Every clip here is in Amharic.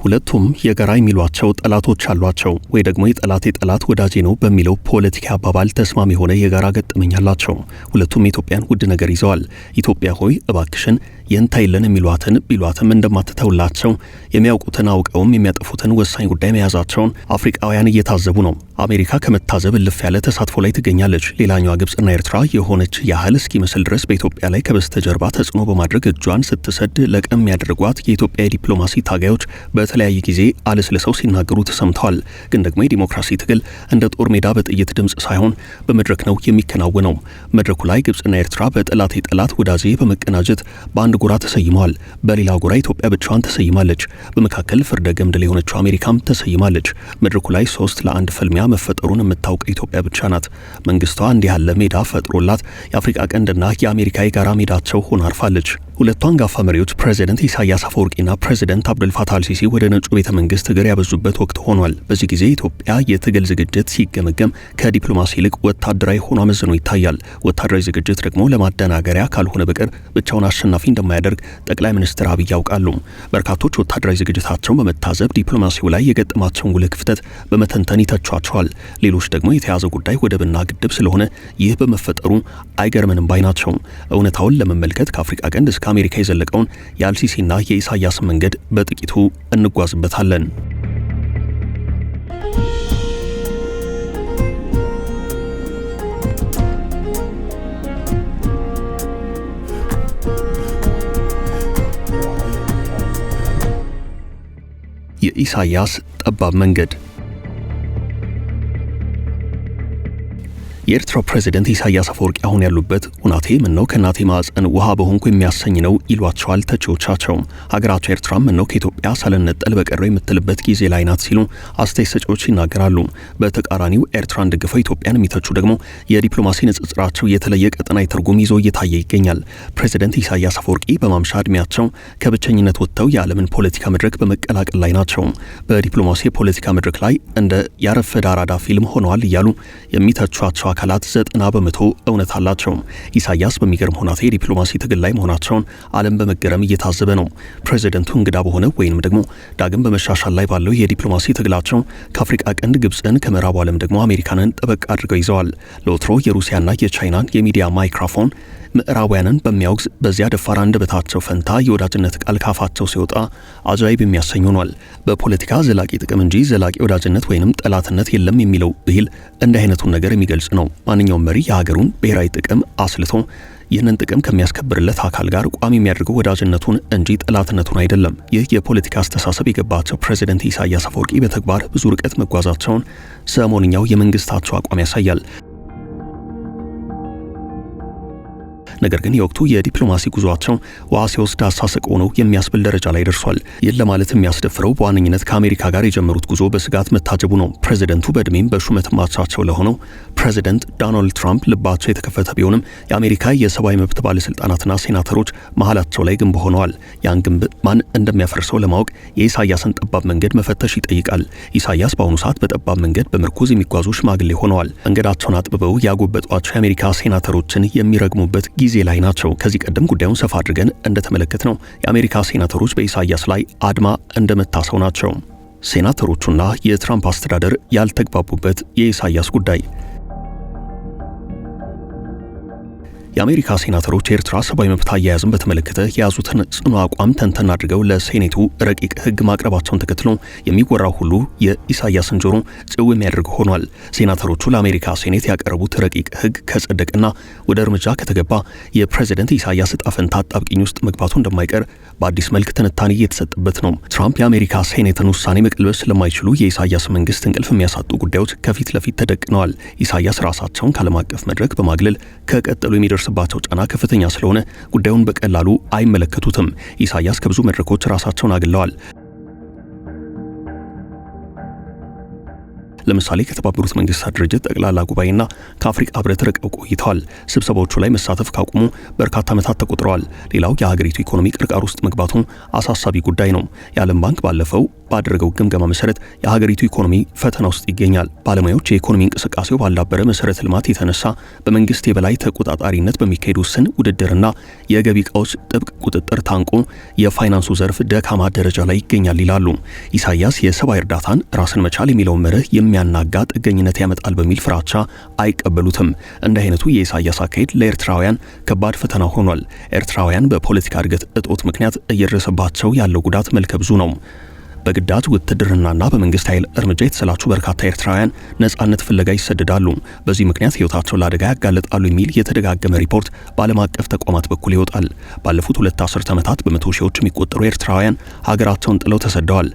ሁለቱም የጋራ የሚሏቸው ጠላቶች አሏቸው ወይ ደግሞ የጠላት የጠላት ወዳጄ ነው በሚለው ፖለቲካ አባባል ተስማሚ የሆነ የጋራ ገጠመኝ አላቸው። ሁለቱም የኢትዮጵያን ውድ ነገር ይዘዋል። ኢትዮጵያ ሆይ እባክሽን የንታይለን የሚሏትን ቢሏትም እንደማትተውላቸው የሚያውቁትን አውቀውም የሚያጠፉትን ወሳኝ ጉዳይ መያዛቸውን አፍሪካውያን እየታዘቡ ነው። አሜሪካ ከመታዘብ እልፍ ያለ ተሳትፎ ላይ ትገኛለች። ሌላኛዋ ግብጽና ኤርትራ የሆነች ያህል እስኪመስል ድረስ በኢትዮጵያ ላይ ከበስተጀርባ ተጽዕኖ በማድረግ እጇን ስትሰድ ለቀም ያደርጓት የኢትዮጵያ የዲፕሎማሲ ታጋዮች በተለያየ ጊዜ አለስለሰው ሲናገሩ ተሰምተዋል። ግን ደግሞ የዲሞክራሲ ትግል እንደ ጦር ሜዳ በጥይት ድምጽ ሳይሆን በመድረክ ነው የሚከናወነው። መድረኩ ላይ ግብጽና ኤርትራ በጠላት የጠላት ወዳጄ በመቀናጀት በአንድ ጎራ ተሰይመዋል። በሌላ ጎራ ኢትዮጵያ ብቻዋን ተሰይማለች። በመካከል ፍርደ ገምድል የሆነችው አሜሪካም ተሰይማለች። መድረኩ ላይ 3-1 ፍልሚያ መፈጠሩን የምታውቅ ኢትዮጵያ ብቻ ናት። መንግስቷ እንዲህ ያለ ሜዳ ፈጥሮላት የአፍሪካ ቀንድና የአሜሪካ የጋራ ሜዳቸው ሆና አርፋለች። ሁለቱ አንጋፋ መሪዎች ፕሬዚደንት ኢሳያስ አፈወርቂና ፕሬዚደንት አብዱልፋታህ አልሲሲ ወደ ነጩ ቤተ መንግስት እግር ያበዙበት ወቅት ሆኗል። በዚህ ጊዜ ኢትዮጵያ የትግል ዝግጅት ሲገመገም ከዲፕሎማሲ ይልቅ ወታደራዊ ሆኖ አመዝኖ ይታያል። ወታደራዊ ዝግጅት ደግሞ ለማደናገሪያ ካልሆነ በቀር ብቻውን አሸናፊ እንደማያደርግ ጠቅላይ ሚኒስትር አብይ ያውቃሉ። በርካቶች ወታደራዊ ዝግጅታቸውን በመታዘብ ዲፕሎማሲው ላይ የገጠማቸውን ጉልህ ክፍተት በመተንተን ይተቿቸዋል። ሌሎች ደግሞ የተያዘ ጉዳይ ወደብና ግድብ ስለሆነ ይህ በመፈጠሩ አይገርምንም ባይ ናቸው። እውነታውን ለመመልከት ከአፍሪካ ቀንድ እስከ አሜሪካ የዘለቀውን የአልሲሲና የኢሳያስ መንገድ በጥቂቱ እንጓዝበታለን። የኢሳያስ ጠባብ መንገድ። የኤርትራ ፕሬዚደንት ኢሳያስ አፈወርቂ አሁን ያሉበት ሁናቴ ምነው ከናቴ ማዕፀን ውሃ በሆንኩ የሚያሰኝ ነው ይሏቸዋል ተቺዎቻቸው። ሀገራቸው ኤርትራ ምነው ከኢትዮጵያ ሳልነጠል በቀረው የምትልበት ጊዜ ላይ ናት ሲሉ አስተያየት ሰጪዎች ይናገራሉ። በተቃራኒው ኤርትራን ደግፈው ኢትዮጵያን የሚተቹ ደግሞ የዲፕሎማሲ ንጽጽራቸው የተለየ ቀጠናዊ ትርጉም ይዞ እየታየ ይገኛል። ፕሬዚደንት ኢሳያስ አፈወርቂ በማምሻ ዕድሜያቸው ከብቸኝነት ወጥተው የዓለምን ፖለቲካ መድረክ በመቀላቀል ላይ ናቸው። በዲፕሎማሲ የፖለቲካ መድረክ ላይ እንደ ያረፈደ አራዳ ፊልም ሆነዋል እያሉ የሚተቿቸው አካላት 90% እውነት አላቸው። ኢሳያስ በሚገርም ሁናቴ የዲፕሎማሲ ትግል ላይ መሆናቸውን ዓለም በመገረም እየታዘበ ነው። ፕሬዚደንቱ እንግዳ በሆነ ወይንም ደግሞ ዳግም በመሻሻል ላይ ባለው የዲፕሎማሲ ትግላቸው ከአፍሪካ ቀንድ ግብጽን ከምዕራቡ ዓለም ደግሞ አሜሪካንን ጠበቅ አድርገው ይዘዋል። ለወትሮ የሩሲያና የቻይናን የሚዲያ ማይክሮፎን ምዕራባውያንን በሚያወግዝ በዚያ ደፋር አንደበታቸው ፈንታ የወዳጅነት ቃል ካፋቸው ሲወጣ አጃይብ የሚያሰኝ ሆኗል። በፖለቲካ ዘላቂ ጥቅም እንጂ ዘላቂ ወዳጅነት ወይንም ጠላትነት የለም የሚለው ብሂል እንዲህ አይነቱን ነገር የሚገልጽ ነው። ማንኛውም መሪ የሀገሩን ብሔራዊ ጥቅም አስልቶ ይህንን ጥቅም ከሚያስከብርለት አካል ጋር ቋሚ የሚያደርገው ወዳጅነቱን እንጂ ጠላትነቱን አይደለም። ይህ የፖለቲካ አስተሳሰብ የገባቸው ፕሬዚደንት ኢሳያስ አፈወርቂ በተግባር ብዙ ርቀት መጓዛቸውን ሰሞንኛው የመንግስታቸው አቋም ያሳያል። ነገር ግን የወቅቱ የዲፕሎማሲ ጉዟቸው ውሃ ሲወስድ አሳሰቅ ሆኖ የሚያስብል ደረጃ ላይ ደርሷል። ይህን ለማለት የሚያስደፍረው በዋነኝነት ከአሜሪካ ጋር የጀመሩት ጉዞ በስጋት መታጀቡ ነው። ፕሬዚደንቱ በእድሜም በሹመት ማቻቸው ለሆነው ፕሬዚደንት ዶናልድ ትራምፕ ልባቸው የተከፈተ ቢሆንም የአሜሪካ የሰብአዊ መብት ባለስልጣናትና ሴናተሮች መሀላቸው ላይ ግንብ ሆነዋል። ያን ግንብ ማን እንደሚያፈርሰው ለማወቅ የኢሳያስን ጠባብ መንገድ መፈተሽ ይጠይቃል። ኢሳያስ በአሁኑ ሰዓት በጠባብ መንገድ በምርኩዝ የሚጓዙ ሽማግሌ ሆነዋል። መንገዳቸውን አጥብበው ያጎበጧቸው የአሜሪካ ሴናተሮችን የሚረግሙበት ጊዜ ላይ ናቸው። ከዚህ ቀደም ጉዳዩን ሰፋ አድርገን እንደተመለከትነው የአሜሪካ ሴናተሮች በኢሳያስ ላይ አድማ እንደመታሰው ናቸው። ሴናተሮቹና የትራምፕ አስተዳደር ያልተግባቡበት የኢሳያስ ጉዳይ። የአሜሪካ ሴናተሮች የኤርትራ ሰብአዊ መብት አያያዝን በተመለከተ የያዙትን ጽኑ አቋም ተንተን አድርገው ለሴኔቱ ረቂቅ ሕግ ማቅረባቸውን ተከትሎ የሚወራው ሁሉ የኢሳያስን ጆሮ ጭው የሚያደርግ ሆኗል። ሴናተሮቹ ለአሜሪካ ሴኔት ያቀረቡት ረቂቅ ሕግ ከጸደቀና ወደ እርምጃ ከተገባ የፕሬዚደንት ኢሳያስ ዕጣ ፈንታ አጣብቂኝ ውስጥ መግባቱ እንደማይቀር በአዲስ መልክ ትንታኔ እየተሰጠበት ነው። ትራምፕ የአሜሪካ ሴኔትን ውሳኔ መቀልበስ ስለማይችሉ የኢሳያስ መንግስት እንቅልፍ የሚያሳጡ ጉዳዮች ከፊት ለፊት ተደቅነዋል። ኢሳያስ ራሳቸውን ከዓለም አቀፍ መድረክ በማግለል ከቀጠሉ የሚደርስባቸው ጫና ከፍተኛ ስለሆነ ጉዳዩን በቀላሉ አይመለከቱትም። ኢሳያስ ከብዙ መድረኮች ራሳቸውን አግለዋል። ለምሳሌ ከተባበሩት መንግስታት ድርጅት ጠቅላላ ጉባኤና ከአፍሪካ ህብረት ርቀው ቆይተዋል። ስብሰባዎቹ ላይ መሳተፍ ካቆሙ በርካታ ዓመታት ተቆጥረዋል። ሌላው የሀገሪቱ ኢኮኖሚ ቅርቃር ውስጥ መግባቱ አሳሳቢ ጉዳይ ነው። የዓለም ባንክ ባለፈው ባደረገው ግምገማ መሰረት የሀገሪቱ ኢኮኖሚ ፈተና ውስጥ ይገኛል። ባለሙያዎች የኢኮኖሚ እንቅስቃሴው ባልዳበረ መሰረተ ልማት የተነሳ በመንግስት የበላይ ተቆጣጣሪነት በሚካሄዱ ውስን ውድድርና የገቢ ዕቃዎች ጥብቅ ቁጥጥር ታንቆ የፋይናንሱ ዘርፍ ደካማ ደረጃ ላይ ይገኛል ይላሉ። ኢሳያስ የሰብአዊ እርዳታን ራስን መቻል የሚለውን መርህ የሚያናጋ ጥገኝነት ያመጣል በሚል ፍራቻ አይቀበሉትም። እንደ አይነቱ የኢሳያስ አካሄድ ለኤርትራውያን ከባድ ፈተና ሆኗል። ኤርትራውያን በፖለቲካ እድገት እጦት ምክንያት እየደረሰባቸው ያለው ጉዳት መልከ ብዙ ነው። በግዳጅ ውትድርናና በመንግስት ኃይል እርምጃ የተሰላቹ በርካታ ኤርትራውያን ነጻነት ፍለጋ ይሰደዳሉ። በዚህ ምክንያት ህይወታቸውን ለአደጋ ያጋለጣሉ የሚል የተደጋገመ ሪፖርት በዓለም አቀፍ ተቋማት በኩል ይወጣል። ባለፉት 2 አስርት ዓመታት በመቶ ሺዎች የሚቆጠሩ ኤርትራውያን ሀገራቸውን ጥለው ተሰደዋል።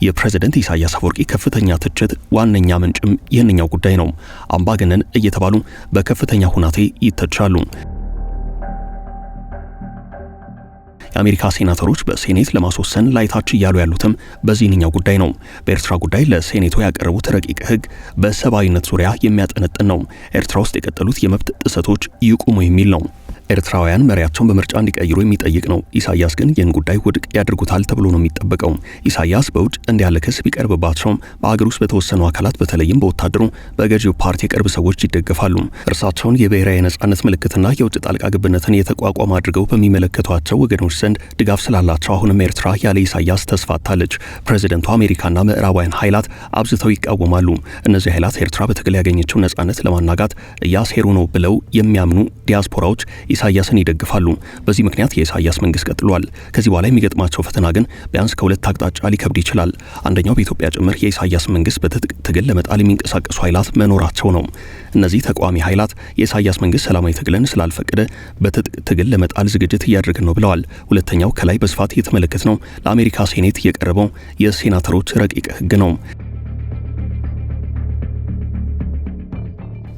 የፕሬዝዳንት ኢሳያስ አፈወርቂ ከፍተኛ ትችት ዋነኛ ምንጭም ይህንኛው ጉዳይ ነው። አምባገነን እየተባሉ በከፍተኛ ሁናቴ ይተቻሉ። የአሜሪካ ሴናተሮች በሴኔት ለማስወሰን ላይታች እያሉ ያሉትም በዚህኛው ጉዳይ ነው። በኤርትራ ጉዳይ ለሴኔቱ ያቀረቡት ረቂቅ ህግ በሰብአዊነት ዙሪያ የሚያጠነጥን ነው። ኤርትራ ውስጥ የቀጠሉት የመብት ጥሰቶች ይቁሙ የሚል ነው። ኤርትራውያን መሪያቸውን በምርጫ እንዲቀይሩ የሚጠይቅ ነው። ኢሳያስ ግን ይህን ጉዳይ ውድቅ ያደርጉታል ተብሎ ነው የሚጠበቀው። ኢሳያስ በውጭ እንዲህ ያለ ክስ ቢቀርብባቸውም በአገር ውስጥ በተወሰኑ አካላት በተለይም በወታደሩ በገዢው ፓርቲ የቅርብ ሰዎች ይደገፋሉ። እርሳቸውን የብሔራዊ የነጻነት ምልክትና የውጭ ጣልቃ ገብነትን የተቋቋመ አድርገው በሚመለከቷቸው ወገኖች ዘንድ ድጋፍ ስላላቸው አሁንም ኤርትራ ያለ ኢሳያስ ተስፋታለች። ፕሬዝደንቱ አሜሪካና ምዕራባውያን ኃይላት አብዝተው ይቃወማሉ። እነዚህ ኃይላት ኤርትራ በትግል ያገኘችው ነጻነት ለማናጋት እያሴሩ ነው ብለው የሚያምኑ ዲያስፖራዎች ኢሳያስን ይደግፋሉ። በዚህ ምክንያት የኢሳያስ መንግስት ቀጥሏል። ከዚህ በኋላ የሚገጥማቸው ፈተና ግን ቢያንስ ከሁለት አቅጣጫ ሊከብድ ይችላል። አንደኛው በኢትዮጵያ ጭምር የኢሳያስ መንግስት በትጥቅ ትግል ለመጣል የሚንቀሳቀሱ ኃይላት መኖራቸው ነው። እነዚህ ተቃዋሚ ኃይላት የኢሳያስ መንግስት ሰላማዊ ትግልን ስላልፈቀደ በትጥቅ ትግል ለመጣል ዝግጅት እያደረግን ነው ብለዋል። ሁለተኛው ከላይ በስፋት የተመለከትነው ለአሜሪካ ሴኔት የቀረበው የሴናተሮች ረቂቅ ህግ ነው።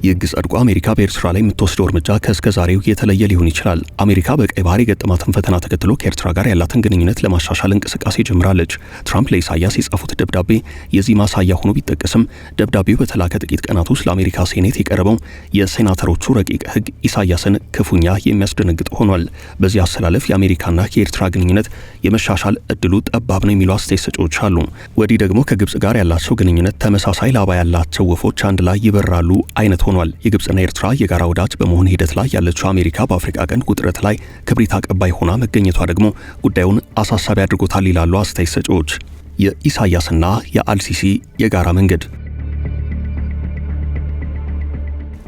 የህግ ጸድቆ አሜሪካ በኤርትራ ላይ የምትወስደው እርምጃ ከእስከዛሬው የተለየ ሊሆን ይችላል። አሜሪካ በቀይ ባህር የገጠማትን ፈተና ተከትሎ ከኤርትራ ጋር ያላትን ግንኙነት ለማሻሻል እንቅስቃሴ ጀምራለች። ትራምፕ ለኢሳያስ የጻፉት ደብዳቤ የዚህ ማሳያ ሆኖ ቢጠቀስም ደብዳቤው በተላከ ጥቂት ቀናት ውስጥ ለአሜሪካ ሴኔት የቀረበው የሴናተሮቹ ረቂቅ ህግ ኢሳያስን ክፉኛ የሚያስደነግጥ ሆኗል። በዚህ አሰላለፍ የአሜሪካና የኤርትራ ግንኙነት የመሻሻል እድሉ ጠባብ ነው የሚሉ አስተያየት ሰጪዎች አሉ። ወዲህ ደግሞ ከግብጽ ጋር ያላቸው ግንኙነት ተመሳሳይ ላባ ያላቸው ወፎች አንድ ላይ ይበራሉ አይነት ሆኗል። የግብጽና ኤርትራ የጋራ ወዳጅ በመሆን ሂደት ላይ ያለችው አሜሪካ በአፍሪካ ቀንድ ውጥረት ላይ ክብሪት አቀባይ ሆና መገኘቷ ደግሞ ጉዳዩን አሳሳቢ አድርጎታል ይላሉ አስተያየት ሰጪዎች። የኢሳያስና የአልሲሲ የጋራ መንገድ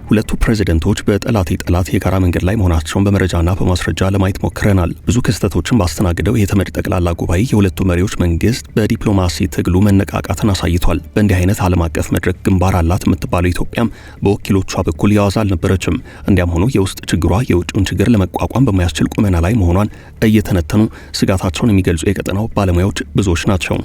ሁለቱ ፕሬዝደንቶች በጠላት የጋራ መንገድ ላይ መሆናቸውን በመረጃና በማስረጃ ለማየት ሞክረናል። ብዙ ክስተቶችን ባስተናግደው የተመድ ጠቅላላ ጉባኤ የሁለቱ መሪዎች መንግስት በዲፕሎማሲ ትግሉ መነቃቃትን አሳይቷል። በእንዲህ አይነት ዓለም አቀፍ መድረክ ግንባር አላት የምትባለው ኢትዮጵያም በወኪሎቿ በኩል የዋዛ አልነበረችም። እንዲያም ሆኖ የውስጥ ችግሯ የውጭውን ችግር ለመቋቋም በማያስችል ቁመና ላይ መሆኗን እየተነተኑ ስጋታቸውን የሚገልጹ የቀጠናው ባለሙያዎች ብዙዎች ናቸው።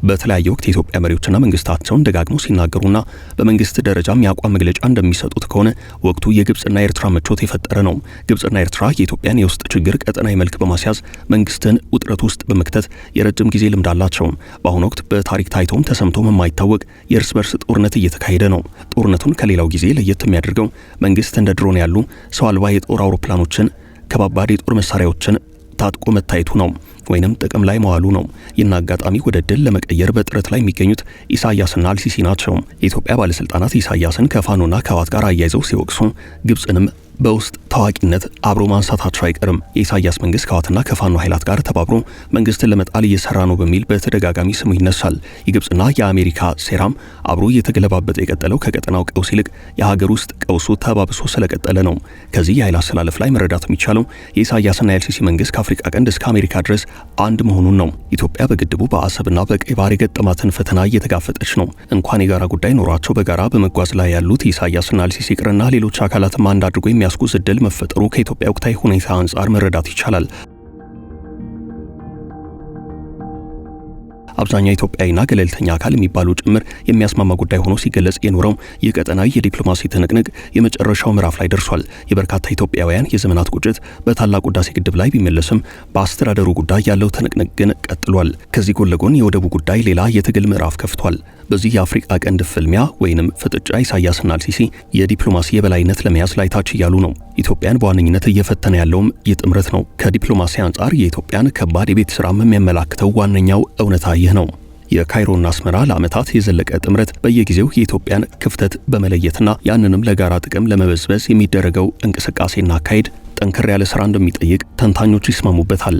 በተለያየ ወቅት የኢትዮጵያ መሪዎችና መንግስታቸውን ደጋግመው ሲናገሩና በመንግስት ደረጃም የአቋም መግለጫ እንደሚሰጡት ከሆነ ወቅቱ የግብጽና ኤርትራ መቾት የፈጠረ ነው። ግብጽና ኤርትራ የኢትዮጵያን የውስጥ ችግር ቀጠናዊ መልክ በማስያዝ መንግስትን ውጥረት ውስጥ በመክተት የረጅም ጊዜ ልምድ አላቸው። በአሁኑ ወቅት በታሪክ ታይቶም ተሰምቶም የማይታወቅ የእርስ በርስ ጦርነት እየተካሄደ ነው። ጦርነቱን ከሌላው ጊዜ ለየት የሚያደርገው መንግስት እንደ ድሮን ያሉ ሰው አልባ የጦር አውሮፕላኖችን፣ ከባባድ የጦር መሳሪያዎችን ታጥቆ መታየቱ ነው ወይንም ጥቅም ላይ መዋሉ ነው። ይህን አጋጣሚ ወደ ድል ለመቀየር በጥረት ላይ የሚገኙት ኢሳያስና አልሲሲ ናቸው። የኢትዮጵያ ባለስልጣናት ኢሳያስን ከፋኖና ከህወሓት ጋር አያይዘው ሲወቅሱ ግብጽንም በውስጥ ታዋቂነት አብሮ ማንሳታቸው አይቀርም። የኢሳያስ መንግስት ከህወሓትና ከፋኖ ኃይላት ጋር ተባብሮ መንግስትን ለመጣል እየሰራ ነው በሚል በተደጋጋሚ ስሙ ይነሳል። የግብጽና የአሜሪካ ሴራም አብሮ እየተገለባበጠ የቀጠለው ከቀጠናው ቀውስ ይልቅ የሀገር ውስጥ ቀውሱ ተባብሶ ስለቀጠለ ነው። ከዚህ የኃይል አሰላለፍ ላይ መረዳት የሚቻለው የኢሳያስና የአልሲሲ መንግስት ከአፍሪካ ቀንድ እስከ አሜሪካ ድረስ አንድ መሆኑን ነው። ኢትዮጵያ በግድቡ በአሰብና በቀይ ባህር የገጠማትን ፈተና እየተጋፈጠች ነው። እንኳን የጋራ ጉዳይ ኖሯቸው በጋራ በመጓዝ ላይ ያሉት ኢሳያስና አልሲሲ ቅርና ሌሎች አካላትም አንድ አድርጎ የሚያስጉዝ እድል መፈጠሩ ከኢትዮጵያ ወቅታዊ ሁኔታ አንጻር መረዳት ይቻላል። አብዛኛው ኢትዮጵያዊና ገለልተኛ አካል የሚባሉ ጭምር የሚያስማማ ጉዳይ ሆኖ ሲገለጽ የኖረው የቀጠናዊ የዲፕሎማሲ ትንቅንቅ የመጨረሻው ምዕራፍ ላይ ደርሷል። የበርካታ ኢትዮጵያውያን የዘመናት ቁጭት በታላቁ ህዳሴ ግድብ ላይ ቢመለስም በአስተዳደሩ ጉዳይ ያለው ትንቅንቅ ግን ቀጥሏል። ከዚህ ጎን ለጎን የወደቡ ጉዳይ ሌላ የትግል ምዕራፍ ከፍቷል። በዚህ የአፍሪካ ቀንድ ፍልሚያ ወይንም ፍጥጫ ኢሳያስና አልሲሲ የዲፕሎማሲ የበላይነት ለመያዝ ላይ ታች እያሉ ነው። ኢትዮጵያን በዋነኝነት እየፈተነ ያለውም ይህ ጥምረት ነው። ከዲፕሎማሲ አንጻር የኢትዮጵያን ከባድ የቤት ስራ የሚያመላክተው ዋነኛው እውነታ ይህ ነው። የካይሮና አስመራ ለዓመታት የዘለቀ ጥምረት በየጊዜው የኢትዮጵያን ክፍተት በመለየትና ያንንም ለጋራ ጥቅም ለመበዝበዝ የሚደረገው እንቅስቃሴና አካሄድ ጠንከር ያለ ስራ እንደሚጠይቅ ተንታኞች ይስማሙበታል።